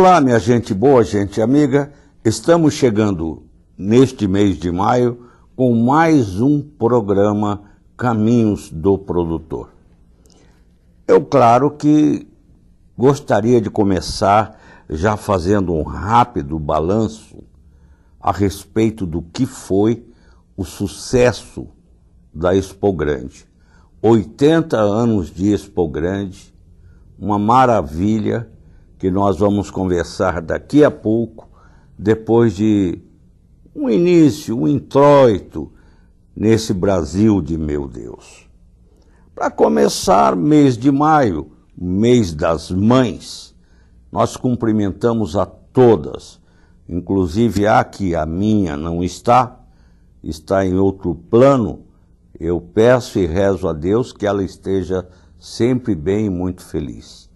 Olá, minha gente boa, gente amiga. Estamos chegando neste mês de maio com mais um programa Caminhos do Produtor. Eu, claro que gostaria de começar já fazendo um rápido balanço a respeito do que foi o sucesso da Expo Grande. 80 anos de Expo Grande, uma maravilha que nós vamos conversar daqui a pouco, depois de um início, um introito nesse Brasil de meu Deus. Para começar, mês de maio, mês das mães, nós cumprimentamos a todas, inclusive a que a minha não está em outro plano. Eu peço e rezo a Deus que ela esteja sempre bem e muito feliz.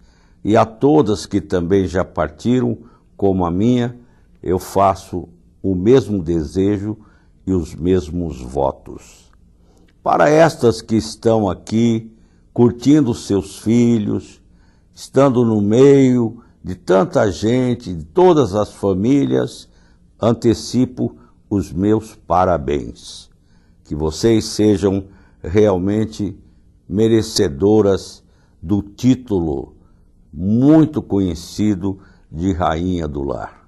E a todas que também já partiram, como a minha, eu faço o mesmo desejo e os mesmos votos. Para estas que estão aqui, curtindo seus filhos, estando no meio de tanta gente, de todas as famílias, antecipo os meus parabéns. Que vocês sejam realmente merecedoras do título muito conhecido de Rainha do Lar.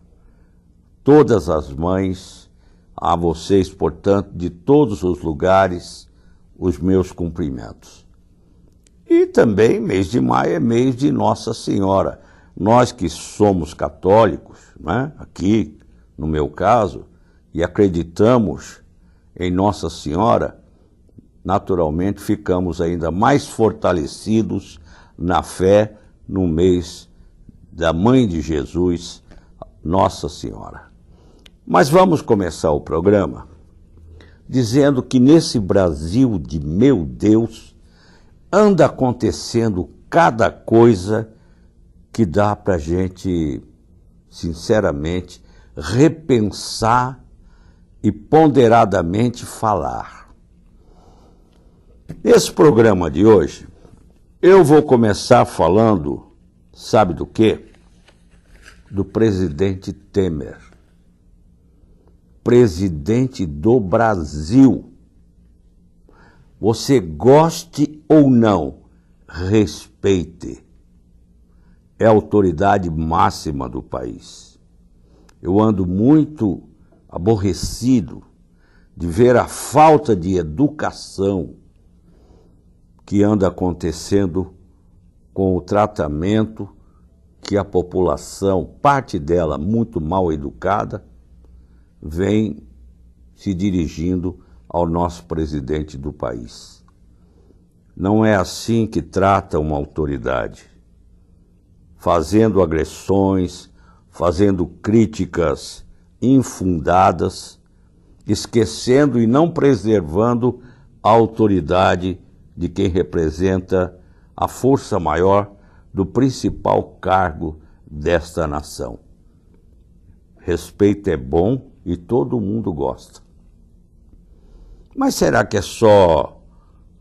Todas as mães, a vocês, portanto, de todos os lugares, os meus cumprimentos. E também, mês de maio é mês de Nossa Senhora. Nós que somos católicos, né, aqui, no meu caso, e acreditamos em Nossa Senhora, naturalmente ficamos ainda mais fortalecidos na fé no mês da Mãe de Jesus, Nossa Senhora. Mas vamos começar o programa dizendo que nesse Brasil de meu Deus anda acontecendo cada coisa que dá para a gente, sinceramente, repensar e ponderadamente falar. Nesse programa de hoje, eu vou começar falando, sabe do quê? Do presidente Temer. Presidente do Brasil. Você goste ou não, respeite. É a autoridade máxima do país. Eu ando muito aborrecido de ver a falta de educação que anda acontecendo com o tratamento que a população, parte dela muito mal educada, vem se dirigindo ao nosso presidente do país. Não é assim que trata uma autoridade, fazendo agressões, fazendo críticas infundadas, esquecendo e não preservando a autoridade de quem representa a força maior do principal cargo desta nação. Respeito é bom e todo mundo gosta. Mas será que é só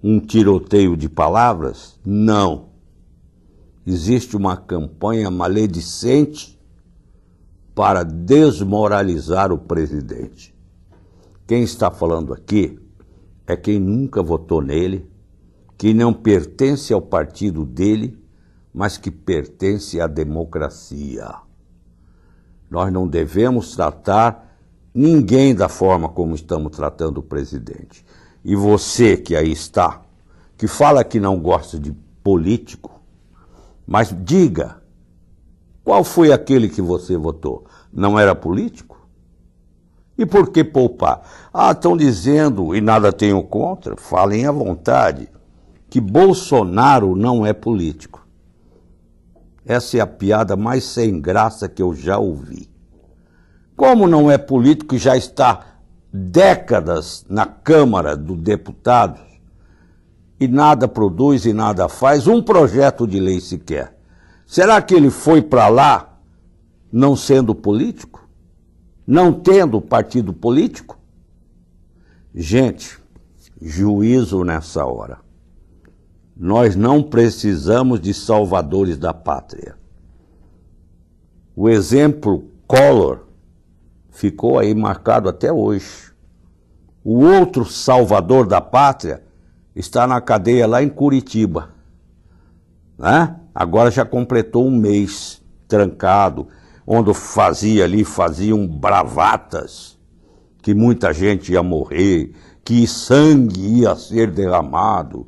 um tiroteio de palavras? Não. Existe uma campanha maledicente para desmoralizar o presidente. Quem está falando aqui é quem nunca votou nele, que não pertence ao partido dele, mas que pertence à democracia. Nós não devemos tratar ninguém da forma como estamos tratando o presidente. E você que aí está, que fala que não gosta de político, mas diga, qual foi aquele que você votou? Não era político? E por que poupar? Estão dizendo, e nada tenho contra, falem à vontade, que Bolsonaro não é político. Essa é a piada mais sem graça que eu já ouvi. Como não é político e já está décadas na Câmara dos Deputados e nada produz e nada faz, um projeto de lei sequer. Será que ele foi para lá não sendo político? Não tendo partido político? Gente, juízo nessa hora. Nós não precisamos de salvadores da pátria. O exemplo Collor ficou aí marcado até hoje. O outro salvador da pátria está na cadeia lá em Curitiba, né? Agora já completou um mês trancado, onde faziam bravatas, que muita gente ia morrer, que sangue ia ser derramado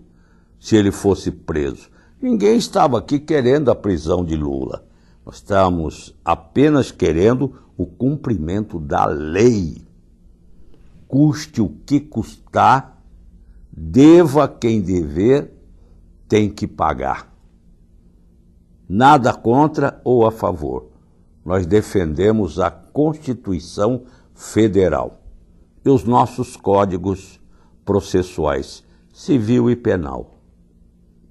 se ele fosse preso. Ninguém estava aqui querendo a prisão de Lula. Nós estamos apenas querendo o cumprimento da lei. Custe o que custar, deva quem dever, tem que pagar. Nada contra ou a favor. Nós defendemos a Constituição Federal e os nossos códigos processuais, civil e penal.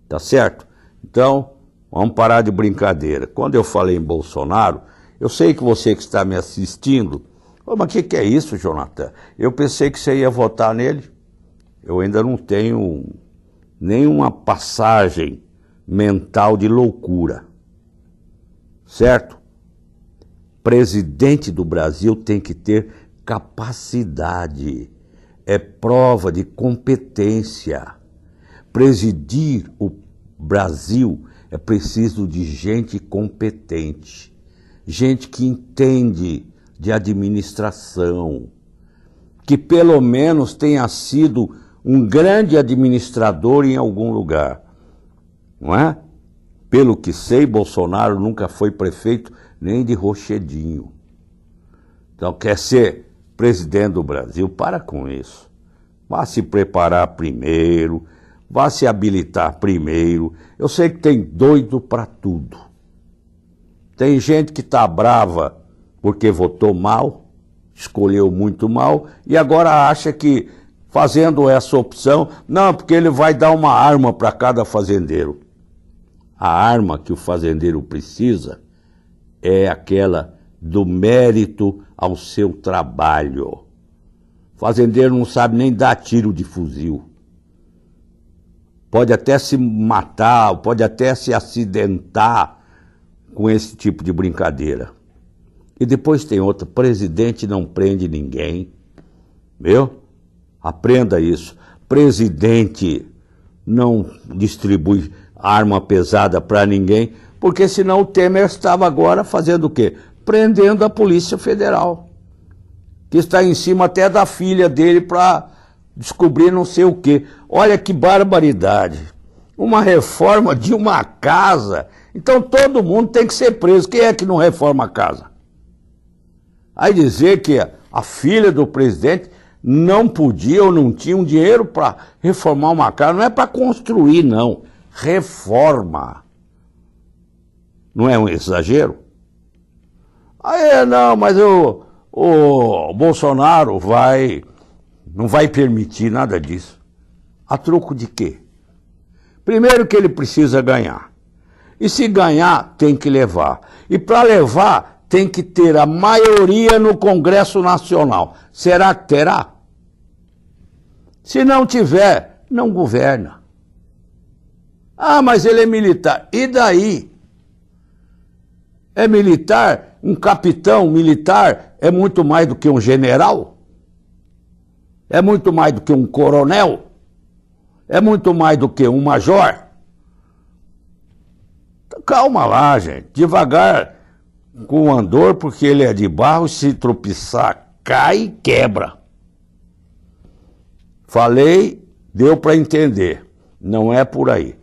Tá certo? Então, vamos parar de brincadeira. Quando eu falei em Bolsonaro, eu sei que você que está me assistindo, mas o que é isso, Jonathan? Eu pensei que você ia votar nele. Eu ainda não tenho nenhuma passagem mental de loucura. Certo? Presidente do Brasil tem que ter capacidade. É prova de competência. Presidir o Brasil é preciso de gente competente. Gente que entende de administração, que pelo menos tenha sido um grande administrador em algum lugar, não é? Pelo que sei, Bolsonaro nunca foi prefeito nem de Rochedinho. Então quer ser presidente do Brasil? Para com isso. Vá se preparar primeiro, vá se habilitar primeiro. Eu sei que tem doido para tudo. Tem gente que está brava porque votou mal, escolheu muito mal, e agora acha que fazendo essa opção, não, porque ele vai dar uma arma para cada fazendeiro. A arma que o fazendeiro precisa é aquela do mérito ao seu trabalho. O fazendeiro não sabe nem dar tiro de fuzil. Pode até se matar, pode até se acidentar com esse tipo de brincadeira. E depois tem outra, presidente não prende ninguém, viu? Aprenda isso. Presidente não distribui arma pesada para ninguém, porque senão o Temer estava agora fazendo o quê? Prendendo a Polícia Federal, que está em cima até da filha dele para descobrir não sei o quê. Olha que barbaridade. Uma reforma de uma casa. Então todo mundo tem que ser preso. Quem é que não reforma a casa? Aí dizer que a filha do presidente não podia ou não tinha um dinheiro para reformar uma casa, não é para construir, não. Reforma. Não é um exagero? Aí não, mas o Bolsonaro não vai permitir nada disso. A troco de quê? Primeiro que ele precisa ganhar. E se ganhar, tem que levar. E para levar, tem que ter a maioria no Congresso Nacional. Será que terá? Se não tiver, não governa. Ah, mas ele é militar. E daí? É militar? Um capitão militar é muito mais do que um general? É muito mais do que um coronel? É muito mais do que um major? Calma lá, gente. Devagar com o andor, porque ele é de barro, se tropeçar, cai e quebra. Falei, deu para entender. Não é por aí.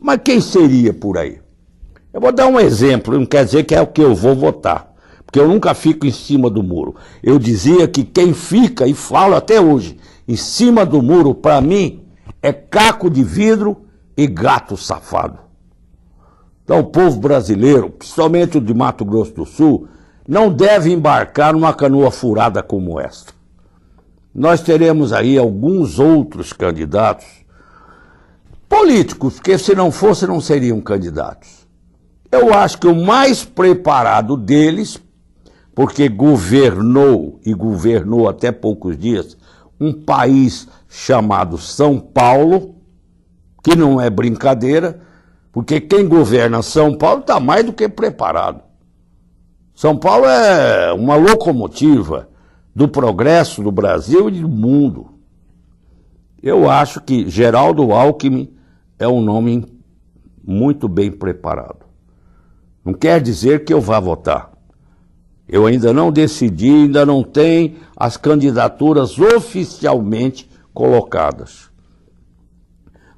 Mas quem seria por aí? Eu vou dar um exemplo, não quer dizer que é o que eu vou votar, porque eu nunca fico em cima do muro. Eu dizia que quem fica, e falo até hoje, em cima do muro, para mim, é caco de vidro e gato safado. Então o povo brasileiro, principalmente o de Mato Grosso do Sul, não deve embarcar numa canoa furada como esta. Nós teremos aí alguns outros candidatos políticos, que se não fossem, não seriam candidatos. Eu acho que o mais preparado deles, porque governou, e governou até poucos dias, um país chamado São Paulo, que não é brincadeira, porque quem governa São Paulo está mais do que preparado. São Paulo é uma locomotiva do progresso do Brasil e do mundo. Eu acho que Geraldo Alckmin é um nome muito bem preparado. Não quer dizer que eu vá votar. Eu ainda não decidi, ainda não tem as candidaturas oficialmente colocadas.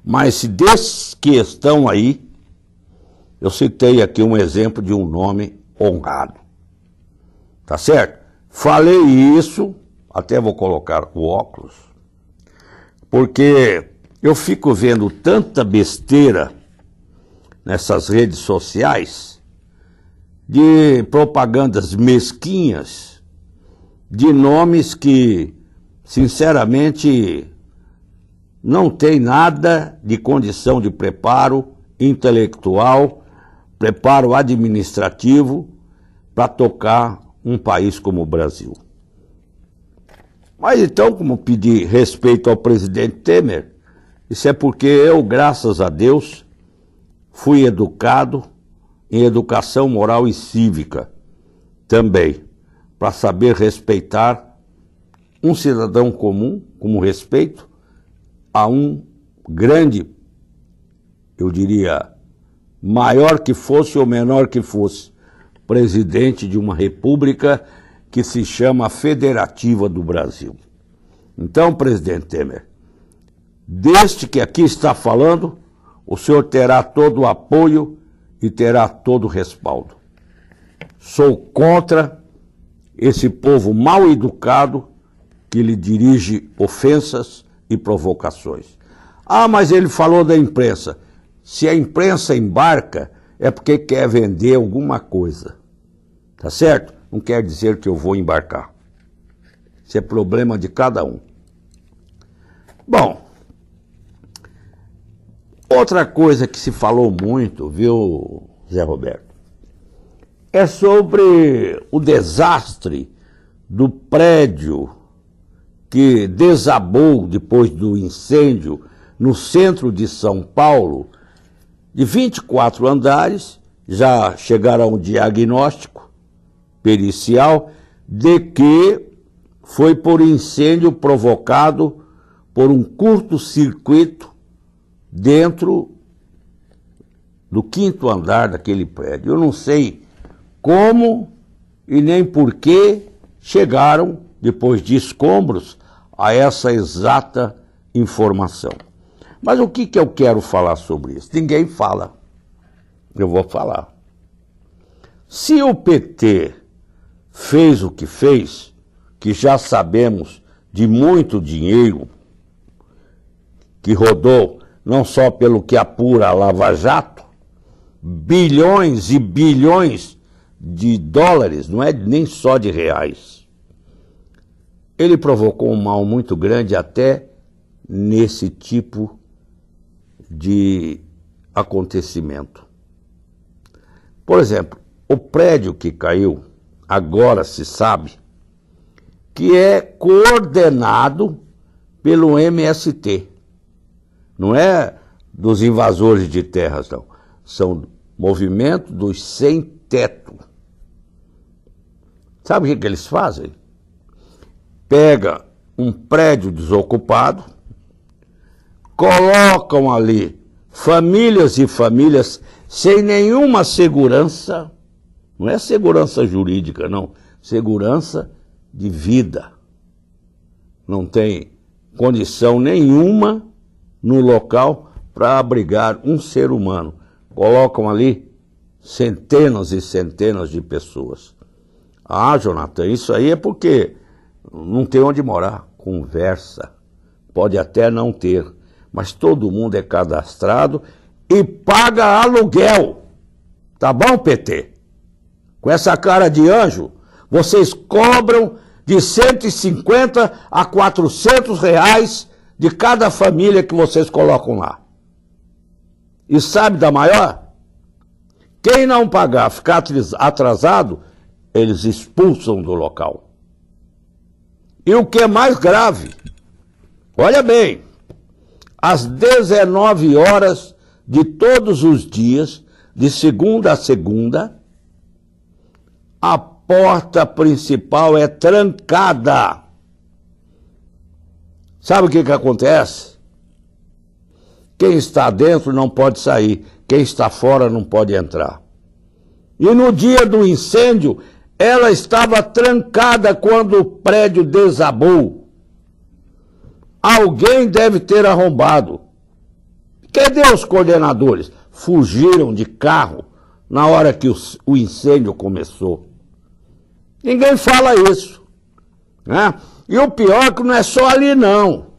Mas se desses que estão aí, eu citei aqui um exemplo de um nome honrado. Tá certo? Falei isso, até vou colocar o óculos, porque eu fico vendo tanta besteira nessas redes sociais, de propagandas mesquinhas, de nomes que, sinceramente, não tem nada de condição de preparo intelectual, preparo administrativo para tocar um país como o Brasil. Mas então, como pedi respeito ao presidente Temer, isso é porque eu, graças a Deus, fui educado em educação moral e cívica também, para saber respeitar um cidadão comum, como respeito a um grande, eu diria, maior que fosse ou menor que fosse, presidente de uma república que se chama Federativa do Brasil. Então, presidente Temer, deste que aqui está falando, o senhor terá todo o apoio e terá todo o respaldo. Sou contra esse povo mal educado que lhe dirige ofensas e provocações. Ah, mas ele falou da imprensa. Se a imprensa embarca, é porque quer vender alguma coisa. Tá certo? Não quer dizer que eu vou embarcar. Isso é problema de cada um. Bom, outra coisa que se falou muito, viu, Zé Roberto, é sobre o desastre do prédio que desabou depois do incêndio no centro de São Paulo, de 24 andares, já chegaram a um diagnóstico pericial de que foi por incêndio provocado por um curto-circuito dentro do 5º andar daquele prédio. Eu não sei como e nem por que chegaram, depois de escombros, a essa exata informação. Mas o que eu quero falar sobre isso? Ninguém fala. Eu vou falar. Se o PT fez o que fez, que já sabemos de muito dinheiro que rodou, não só pelo que apura a Lava Jato, bilhões e bilhões de dólares, não é nem só de reais. Ele provocou um mal muito grande até nesse tipo de acontecimento. Por exemplo, o prédio que caiu, agora se sabe, que é coordenado pelo MST. Não é dos invasores de terras, não. São movimento dos sem-teto. Sabe o que eles fazem? Pega um prédio desocupado, colocam ali famílias e famílias sem nenhuma segurança, não é segurança jurídica, não, segurança de vida. Não tem condição nenhuma no local para abrigar um ser humano. Colocam ali centenas e centenas de pessoas. Ah, Jonathan, isso aí é porque não tem onde morar. Conversa. Pode até não ter, mas todo mundo é cadastrado e paga aluguel. Tá bom, PT? Com essa cara de anjo, vocês cobram de 150 a 400 reais de cada família que vocês colocam lá. E sabe da maior? Quem não pagar, ficar atrasado, eles expulsam do local. E o que é mais grave, olha bem, às 19 horas de todos os dias, de segunda a segunda, a porta principal é trancada. Sabe o que acontece? Quem está dentro não pode sair, quem está fora não pode entrar. E no dia do incêndio, ela estava trancada quando o prédio desabou. Alguém deve ter arrombado. Cadê os coordenadores? Fugiram de carro na hora que o incêndio começou. Ninguém fala isso, né? E o pior é que não é só ali, não.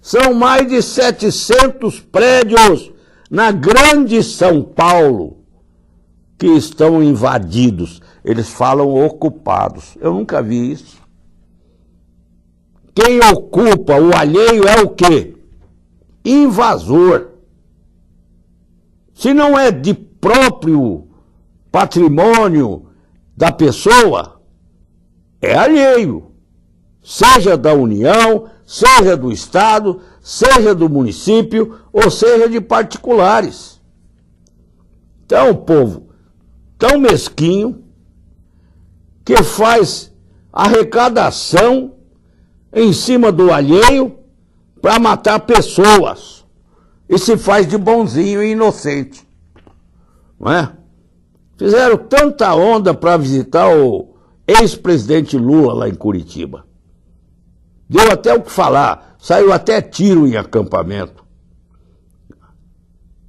São mais de 700 prédios na grande São Paulo que estão invadidos. Eles falam ocupados. Eu nunca vi isso. Quem ocupa o alheio é o quê? Invasor. Se não é de próprio patrimônio da pessoa, é alheio. Seja da União, seja do Estado, seja do município, ou seja de particulares. Então, o povo tão mesquinho que faz arrecadação em cima do alheio para matar pessoas. E se faz de bonzinho e inocente. Não é? Fizeram tanta onda para visitar o ex-presidente Lula lá em Curitiba. Deu até o que falar, saiu até tiro em acampamento.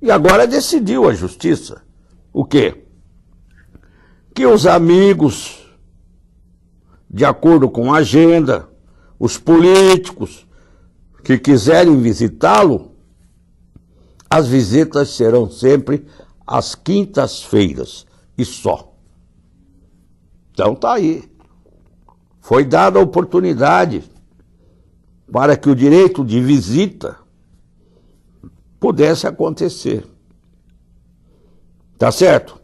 E agora decidiu a justiça. O quê? Que os amigos, de acordo com a agenda, os políticos que quiserem visitá-lo, as visitas serão sempre às quintas-feiras e só. Então tá aí. Foi dada a oportunidade para que o direito de visita pudesse acontecer. Tá certo?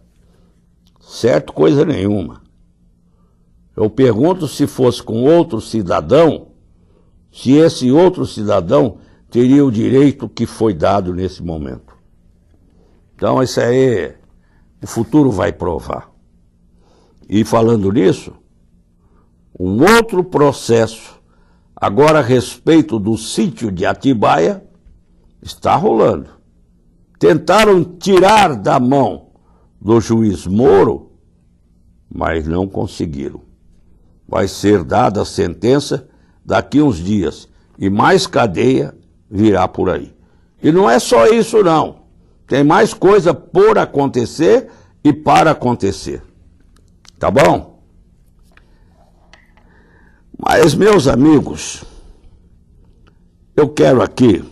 Certo coisa nenhuma. Eu pergunto se fosse com outro cidadão, se esse outro cidadão teria o direito que foi dado nesse momento. Então, isso aí, o futuro vai provar. E falando nisso, um outro processo, agora a respeito do sítio de Atibaia, está rolando. Tentaram tirar da mão do juiz Moro, mas não conseguiram. Vai ser dada a sentença daqui uns dias e mais cadeia virá por aí. E não é só isso, não. Tem mais coisa por acontecer e para acontecer. Tá bom? Mas, meus amigos, eu quero aqui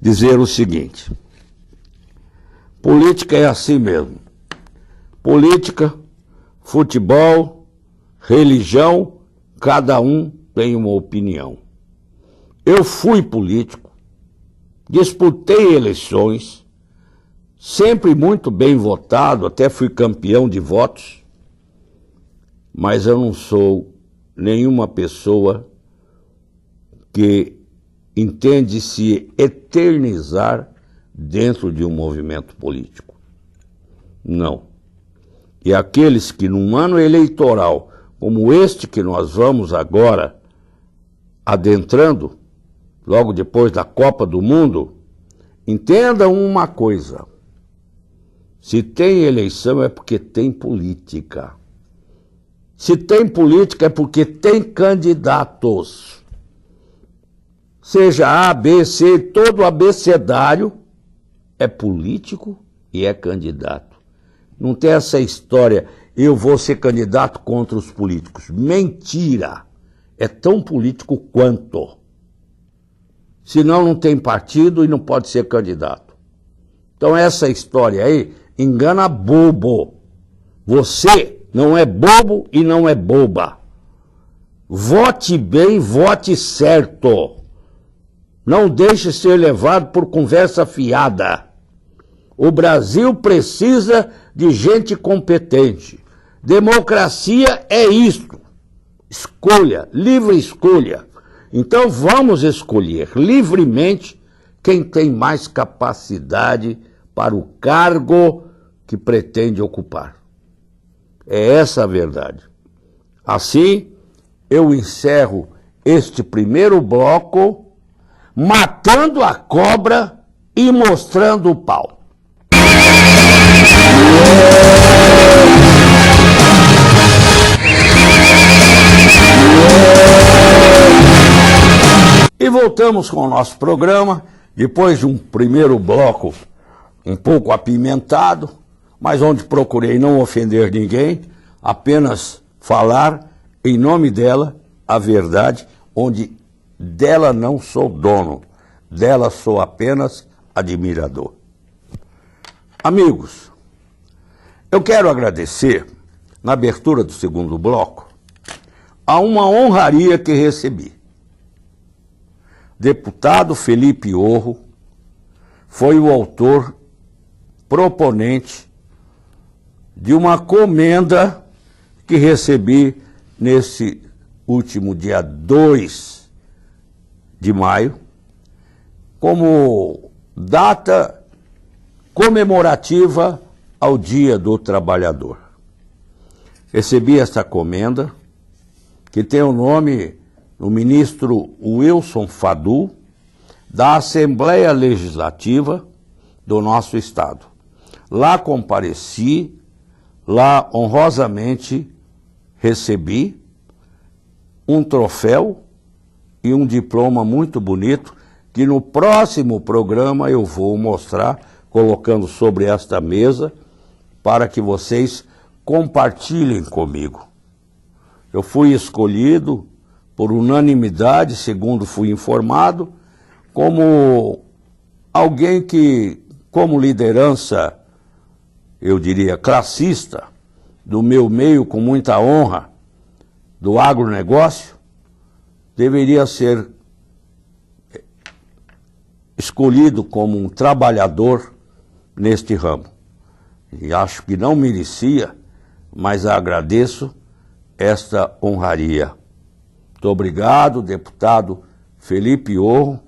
dizer o seguinte. Política é assim mesmo. Política, futebol, religião, cada um tem uma opinião. Eu fui político, disputei eleições, sempre muito bem votado, até fui campeão de votos, mas eu não sou nenhuma pessoa que entende se eternizar dentro de um movimento político. Não. E aqueles que num ano eleitoral, como este que nós vamos agora adentrando, logo depois da Copa do Mundo, entendam uma coisa. Se tem eleição é porque tem política. Se tem política é porque tem candidatos. Seja A, B, C, todo abecedário é político e é candidato. Não tem essa história, eu vou ser candidato contra os políticos. Mentira! É tão político quanto. Senão não tem partido e não pode ser candidato. Então essa história aí engana bobo. Você não é bobo e não é boba. Vote bem, vote certo. Não deixe ser levado por conversa fiada. O Brasil precisa de gente competente. Democracia é isto. Escolha, livre escolha. Então vamos escolher livremente quem tem mais capacidade para o cargo que pretende ocupar. É essa a verdade. Assim, eu encerro este primeiro bloco matando a cobra e mostrando o pau. E voltamos com o nosso programa, depois de um primeiro bloco um pouco apimentado, mas onde procurei não ofender ninguém, apenas falar em nome dela a verdade, onde dela não sou dono, dela sou apenas admirador. Amigos, eu quero agradecer, na abertura do segundo bloco, a uma honraria que recebi. Deputado Felipe Orro foi o autor proponente de uma comenda que recebi nesse último dia 2 de maio, como data comemorativa ao Dia do Trabalhador. Recebi essa comenda, que tem o nome do ministro Wilson Fadul, da Assembleia Legislativa do nosso Estado. Lá compareci, lá honrosamente recebi um troféu e um diploma muito bonito, que no próximo programa eu vou mostrar, colocando sobre esta mesa, para que vocês compartilhem comigo. Eu fui escolhido por unanimidade, segundo fui informado, como alguém que, como liderança, eu diria, classista, do meu meio, com muita honra, do agronegócio, deveria ser escolhido como um trabalhador neste ramo. E acho que não merecia, mas agradeço esta honraria. Muito obrigado, deputado Felipe Orro,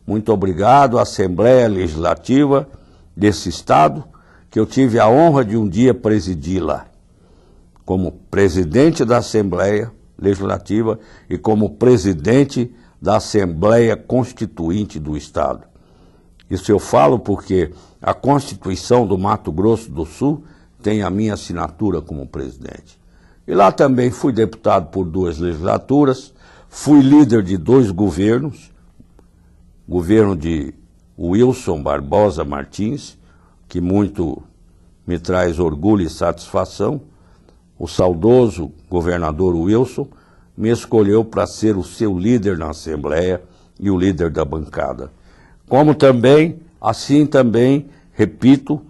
muito obrigado à Assembleia Legislativa desse Estado, que eu tive a honra de um dia presidir-la, como presidente da Assembleia Legislativa e como presidente da Assembleia Constituinte do Estado. Isso eu falo porque a Constituição do Mato Grosso do Sul tem a minha assinatura como presidente. E lá também fui deputado por 2 legislaturas, fui líder de 2 governos, governo de Wilson Barbosa Martins, que muito me traz orgulho e satisfação. O saudoso governador Wilson me escolheu para ser o seu líder na Assembleia e o líder da bancada. Como também, assim também, repito,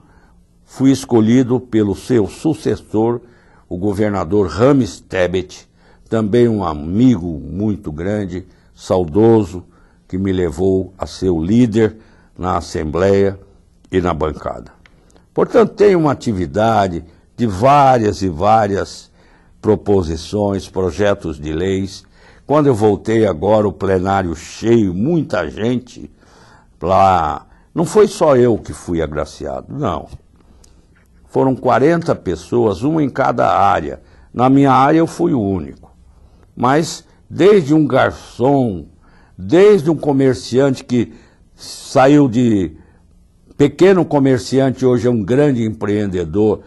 fui escolhido pelo seu sucessor, o governador Rames Tebet, também um amigo muito grande, saudoso, que me levou a ser o líder na Assembleia e na bancada. Portanto, tem uma atividade de várias e várias proposições, projetos de leis. Quando eu voltei agora, o plenário cheio, muita gente lá. Não foi só eu que fui agraciado, não. Foram 40 pessoas, uma em cada área. Na minha área eu fui o único. Mas desde um garçom, desde um comerciante que saiu de pequeno comerciante, hoje é um grande empreendedor,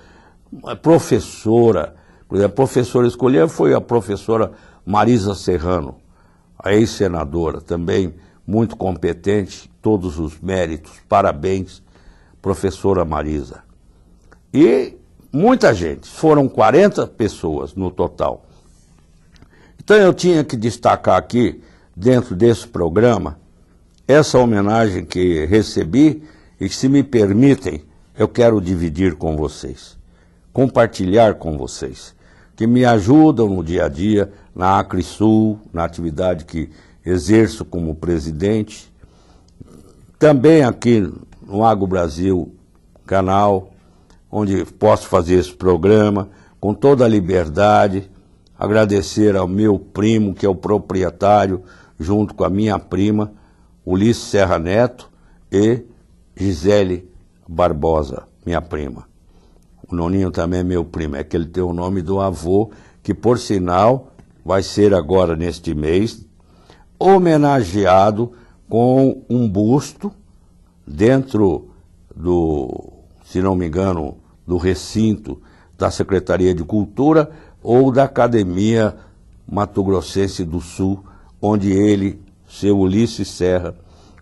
professora, por exemplo, a professora escolhida foi a professora Marisa Serrano, a ex-senadora, também muito competente, todos os méritos, parabéns, professora Marisa. E muita gente, foram 40 pessoas no total. Então eu tinha que destacar aqui, dentro desse programa, essa homenagem que recebi e que, se me permitem, eu quero dividir com vocês, compartilhar com vocês, que me ajudam no dia a dia, na Acrisul, na atividade que exerço como presidente, também aqui no Agro Brasil canal, onde posso fazer esse programa com toda a liberdade, agradecer ao meu primo, que é o proprietário, junto com a minha prima, Ulisses Serra Neto, e Gisele Barbosa, minha prima. O Noninho também é meu primo, é que ele tem o nome do avô, que por sinal vai ser agora neste mês homenageado com um busto dentro do, se não me engano, do recinto da Secretaria de Cultura ou da Academia Mato Grossense do Sul, onde ele, seu Ulisses Serra,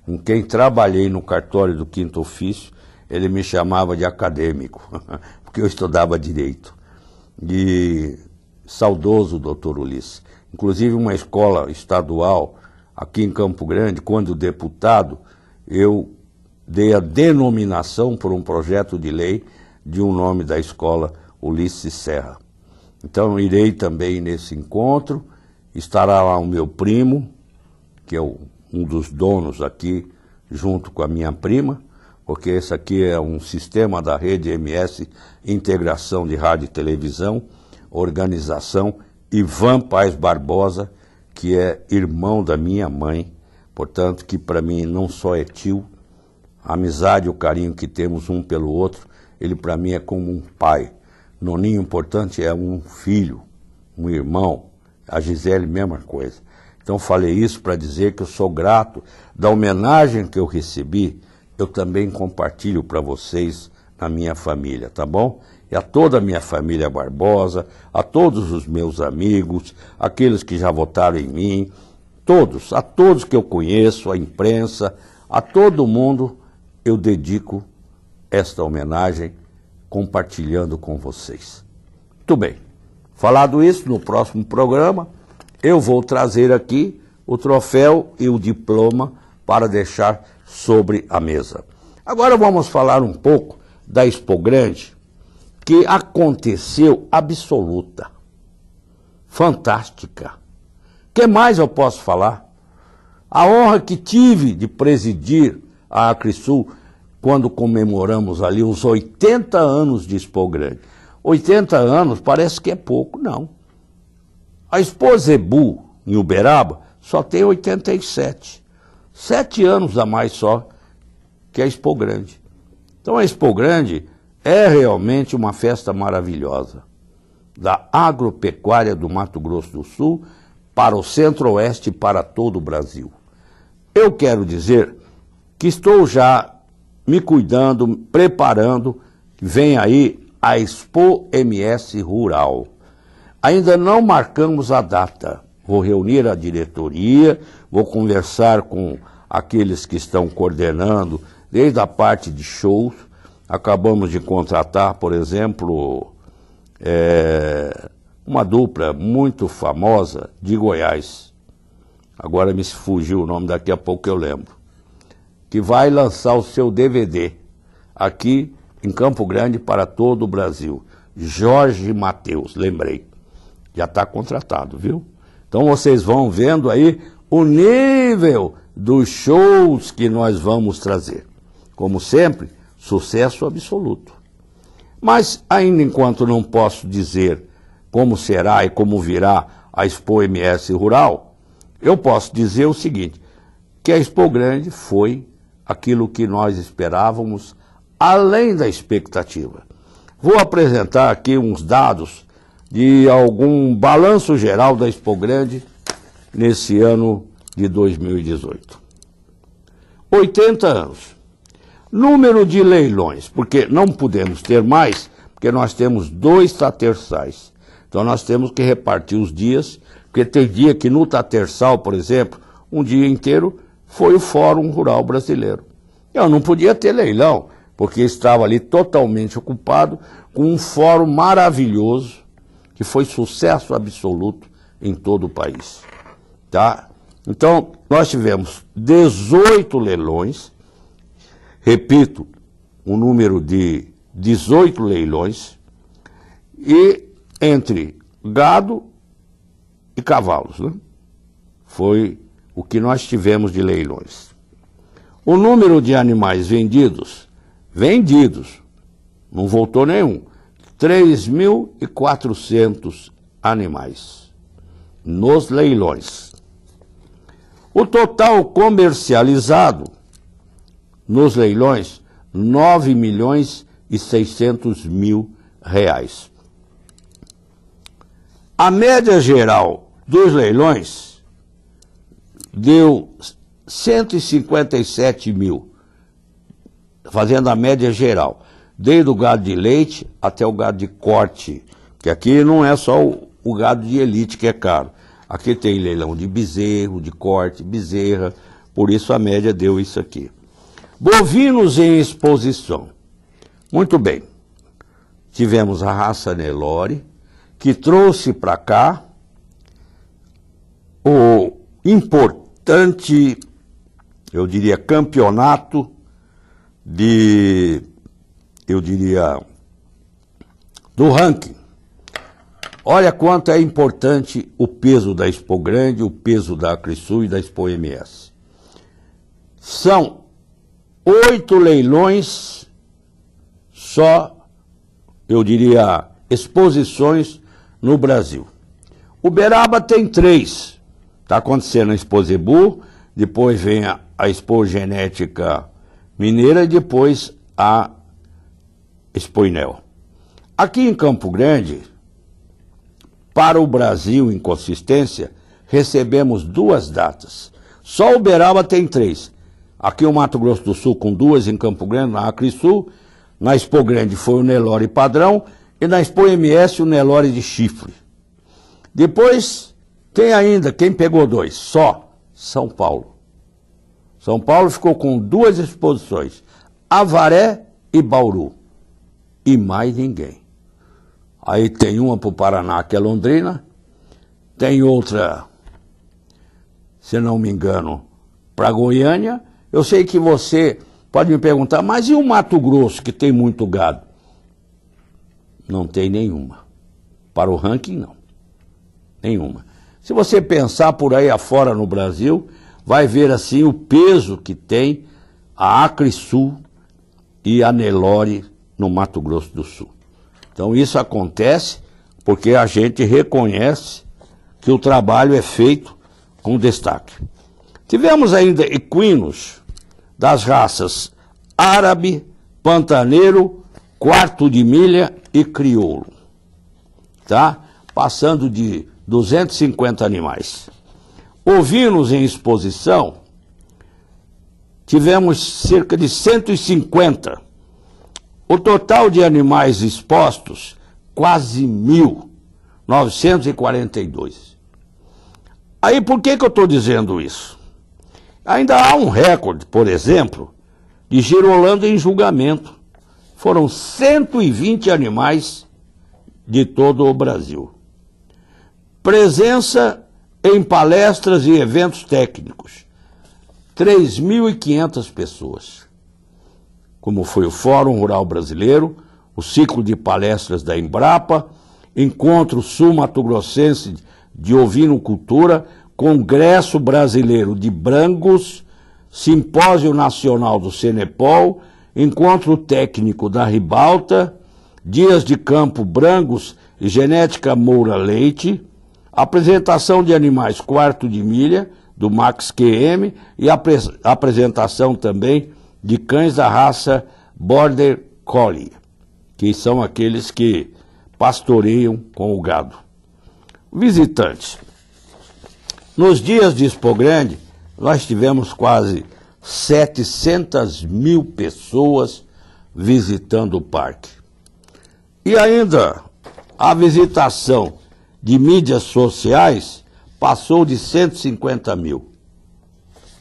com quem trabalhei no cartório do Quinto Ofício, ele me chamava de acadêmico, porque eu estudava direito. E saudoso doutor Ulisses. Inclusive uma escola estadual aqui em Campo Grande, quando deputado, eu dei a denominação por um projeto de lei de um nome da escola, Ulisses Serra. Então irei também nesse encontro, estará lá o meu primo, que é um dos donos aqui, junto com a minha prima, porque esse aqui é um sistema da rede MS, Integração de Rádio e Televisão, organização Ivan Paes Barbosa, que é irmão da minha mãe, portanto que para mim não só é tio, a amizade e o carinho que temos um pelo outro, ele para mim é como um pai. Noninho, importante, é um filho, um irmão, a Gisele, mesma coisa. Então falei isso para dizer que eu sou grato da homenagem que eu recebi, eu também compartilho para vocês na minha família, tá bom? E a toda a minha família Barbosa, a todos os meus amigos, aqueles que já votaram em mim, a todos que eu conheço, a imprensa, a todo mundo, eu dedico esta homenagem compartilhando com vocês. Muito bem, falado isso, no próximo programa, eu vou trazer aqui o troféu e o diploma para deixar sobre a mesa. Agora vamos falar um pouco da Expo Grande, que aconteceu absoluta, fantástica. O que mais eu posso falar? A honra que tive de presidir a Acrisul quando comemoramos ali os 80 anos de Expo Grande. 80 anos parece que é pouco, não. A Expo Zebu, em Uberaba, só tem 87. 7 anos a mais só que a Expo Grande. Então a Expo Grande é realmente uma festa maravilhosa da agropecuária do Mato Grosso do Sul para o Centro-Oeste e para todo o Brasil. Eu quero dizer que estou já me cuidando, preparando, vem aí a Expo MS Rural. Ainda não marcamos a data. Vou reunir a diretoria, vou conversar com aqueles que estão coordenando, desde a parte de shows. Acabamos de contratar, por exemplo, uma dupla muito famosa de Goiás. Agora me fugiu o nome, daqui a pouco eu lembro. Que vai lançar o seu DVD aqui em Campo Grande para todo o Brasil. Jorge Mateus, lembrei. Já está contratado, viu? Então vocês vão vendo aí o nível dos shows que nós vamos trazer. Como sempre, sucesso absoluto. Mas ainda enquanto não posso dizer como será e como virá a Expo MS Rural, eu posso dizer o seguinte, que a Expo Grande foi aquilo que nós esperávamos, além da expectativa. Vou apresentar aqui uns dados de algum balanço geral da Expo Grande nesse ano de 2018. 80 anos. Número de leilões, porque não podemos ter mais, porque nós temos 2 tatersais. Então nós temos que repartir os dias, porque tem dia que no tatersal, por exemplo, um dia inteiro foi o Fórum Rural Brasileiro. Eu não podia ter leilão, porque estava ali totalmente ocupado com um fórum maravilhoso, que foi sucesso absoluto em todo o país. Tá? Então, nós tivemos 18 leilões, repito, um número de 18 leilões, e entre gado e cavalos, né? Foi o que nós tivemos de leilões. O número de animais vendidos, não voltou nenhum, 3.400 animais nos leilões. O total comercializado nos leilões, 9.600.000 A média geral dos leilões deu 157 mil, fazendo a média geral, desde o gado de leite até o gado de corte, que aqui não é só o gado de elite que é caro. Aqui tem leilão de bezerro, de corte, bezerra, por isso a média deu isso aqui. Bovinos em exposição. Muito bem. Tivemos a raça Nelore, que trouxe para cá o importante, eu diria, campeonato do ranking. Olha quanto é importante o peso da Expo Grande, o peso da Acrisul e da Expo MS. São 8 leilões só, eu diria, exposições no Brasil. Uberaba tem 3. Está acontecendo a Expo Zebu, depois vem a Expo Genética Mineira e depois a Expo Inel. Aqui em Campo Grande, para o Brasil em consistência, recebemos 2 datas. Só Uberaba tem 3. Aqui o Mato Grosso do Sul com 2 em Campo Grande, na Acrisul. Na Expo Grande foi o Nelore padrão e na Expo MS o Nelore de chifre. Depois tem ainda, quem pegou 2? Só São Paulo. São Paulo ficou com 2 exposições, Avaré e Bauru. E mais ninguém. Aí tem uma para o Paraná, que é Londrina, tem outra, se não me engano, para Goiânia. Eu sei que você pode me perguntar, mas e o Mato Grosso, que tem muito gado? Não tem nenhuma. Para o ranking, não. Nenhuma. Se você pensar por aí afora no Brasil, vai ver assim o peso que tem a Acrisul e a Nelore no Mato Grosso do Sul. Então isso acontece porque a gente reconhece que o trabalho é feito com destaque. Tivemos ainda equinos das raças árabe, pantaneiro, quarto de milha e crioulo. Tá? Passando de 250 animais. Ovinos em exposição, tivemos cerca de 150. O total de animais expostos, quase 1.942. Aí por que eu estou dizendo isso? Ainda há um recorde, por exemplo, de girolando em julgamento. Foram 120 animais de todo o Brasil. Presença em palestras e eventos técnicos, 3.500 pessoas. Como foi o Fórum Rural Brasileiro, o ciclo de palestras da Embrapa, Encontro Sul-Mato-Grossense de Ovinocultura, Congresso Brasileiro de Brangos, Simpósio Nacional do Cenepol, Encontro Técnico da Ribalta, Dias de Campo Brangos e Genética Moura Leite, apresentação de animais quarto de milha, do Max QM, e apresentação também de cães da raça Border Collie, que são aqueles que pastoreiam com o gado. Visitantes. Nos dias de Expo Grande, nós tivemos quase 700 mil pessoas visitando o parque. E ainda a visitação de mídias sociais passou de 150 mil.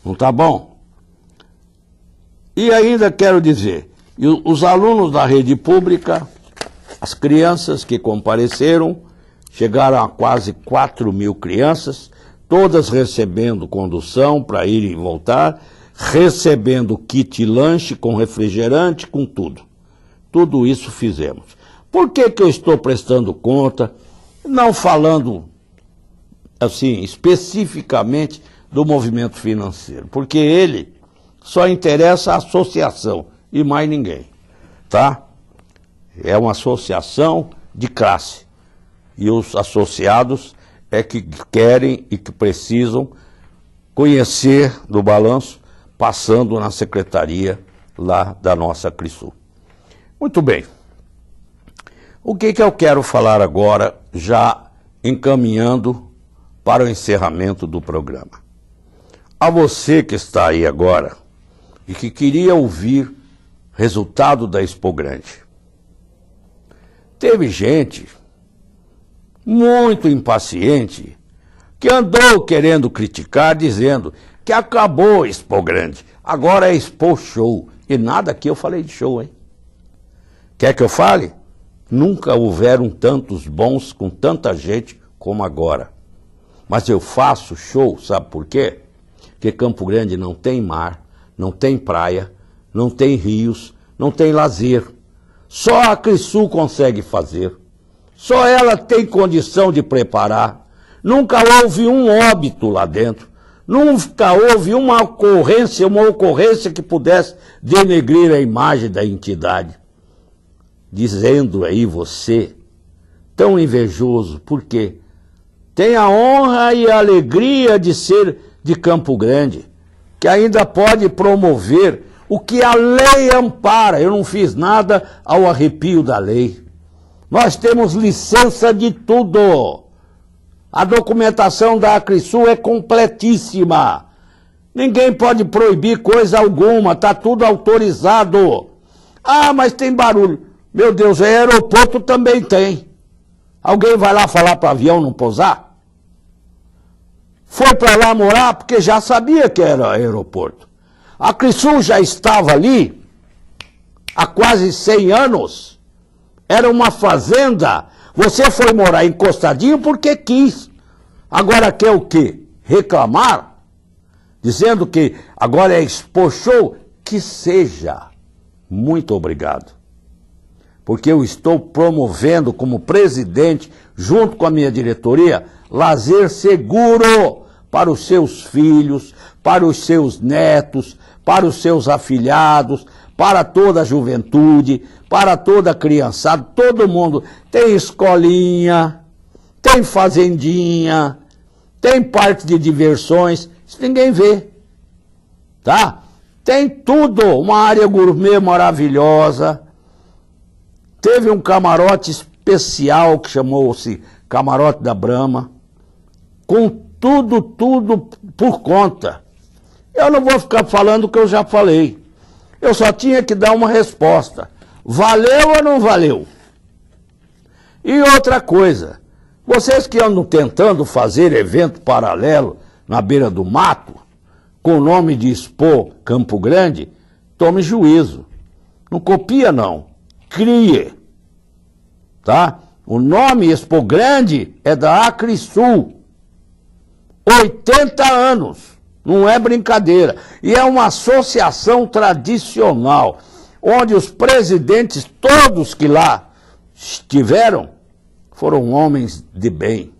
Não está bom? E ainda quero dizer, os alunos da rede pública, as crianças que compareceram, chegaram a quase 4 mil crianças, todas recebendo condução para ir e voltar, recebendo kit lanche com refrigerante, com tudo. Tudo isso fizemos. Por que eu estou prestando conta, não falando assim especificamente do movimento financeiro? Porque ele só interessa a associação e mais ninguém, tá? É uma associação de classe e os associados é que querem e que precisam conhecer do balanço passando na secretaria lá da nossa Acrisul. Muito bem. O que eu quero falar agora, já encaminhando para o encerramento do programa? A você que está aí agora e que queria ouvir resultado da Expo Grande. Teve gente muito impaciente que andou querendo criticar, dizendo que acabou a Expo Grande, agora é Expo Show. E nada aqui eu falei de show, hein? Quer que eu fale? Nunca houveram tantos bons com tanta gente como agora. Mas eu faço show, sabe por quê? Porque Campo Grande não tem mar, não tem praia, não tem rios, não tem lazer. Só a Crisul consegue fazer. Só ela tem condição de preparar. Nunca houve um óbito lá dentro. Nunca houve uma ocorrência que pudesse denegrir a imagem da entidade. Dizendo aí você, tão invejoso, por quê? Tem a honra e a alegria de ser de Campo Grande, que ainda pode promover o que a lei ampara. Eu não fiz nada ao arrepio da lei. Nós temos licença de tudo. A documentação da Acrisul é completíssima. Ninguém pode proibir coisa alguma, está tudo autorizado. Ah, mas tem barulho. Meu Deus, aeroporto também tem. Alguém vai lá falar para o avião não pousar? Foi para lá morar porque já sabia que era aeroporto. A Crisul já estava ali há quase 100 anos. Era uma fazenda. Você foi morar encostadinho porque quis. Agora quer o quê? Reclamar? Dizendo que agora é Expo Show? Que seja. Muito obrigado. Porque eu estou promovendo como presidente, junto com a minha diretoria, lazer seguro para os seus filhos, para os seus netos, para os seus afilhados, para toda a juventude, para toda a criançada, todo mundo. Tem escolinha, tem fazendinha, tem parque de diversões, isso ninguém vê, tá? Tem tudo, uma área gourmet maravilhosa. Teve um camarote especial que chamou-se Camarote da Brahma, com tudo por conta. Eu não vou ficar falando o que eu já falei. Eu só tinha que dar uma resposta. Valeu ou não valeu? E outra coisa, vocês que andam tentando fazer evento paralelo na beira do mato, com o nome de Expo Campo Grande, tome juízo. Não copia não, crie. Tá? O nome Expo Grande é da Acrisul. 80 anos, não é brincadeira. E é uma associação tradicional, onde os presidentes, todos que lá estiveram, foram homens de bem.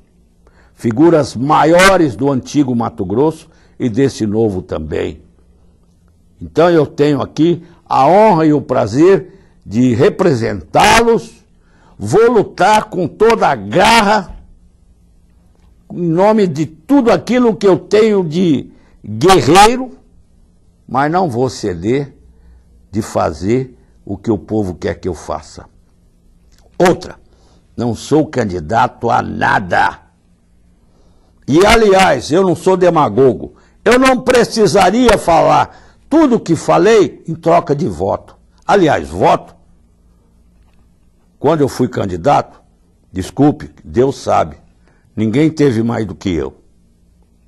Figuras maiores do antigo Mato Grosso e desse novo também. Então eu tenho aqui a honra e o prazer de representá-los. Vou lutar com toda a garra, em nome de tudo aquilo que eu tenho de guerreiro, mas não vou ceder de fazer o que o povo quer que eu faça. Outra, não sou candidato a nada. E, aliás, eu não sou demagogo. Eu não precisaria falar tudo o que falei em troca de voto. Aliás, voto. Quando eu fui candidato, desculpe, Deus sabe, ninguém teve mais do que eu.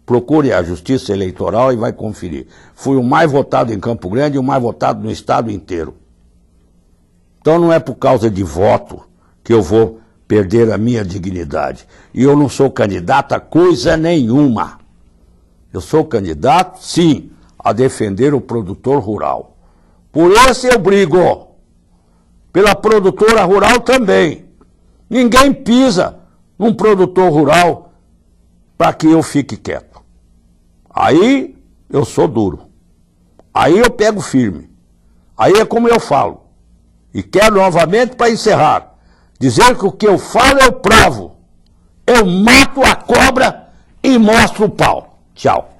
Procure a Justiça Eleitoral e vai conferir. Fui o mais votado em Campo Grande e o mais votado no estado inteiro. Então não é por causa de voto que eu vou perder a minha dignidade. E eu não sou candidato a coisa nenhuma. Eu sou candidato, sim, a defender o produtor rural. Por esse eu brigo. Pela produtora rural também. Ninguém pisa num produtor rural para que eu fique quieto. Aí eu sou duro. Aí eu pego firme. Aí é como eu falo. E quero novamente, para encerrar, dizer que o que eu falo eu provo. Eu mato a cobra e mostro o pau. Tchau.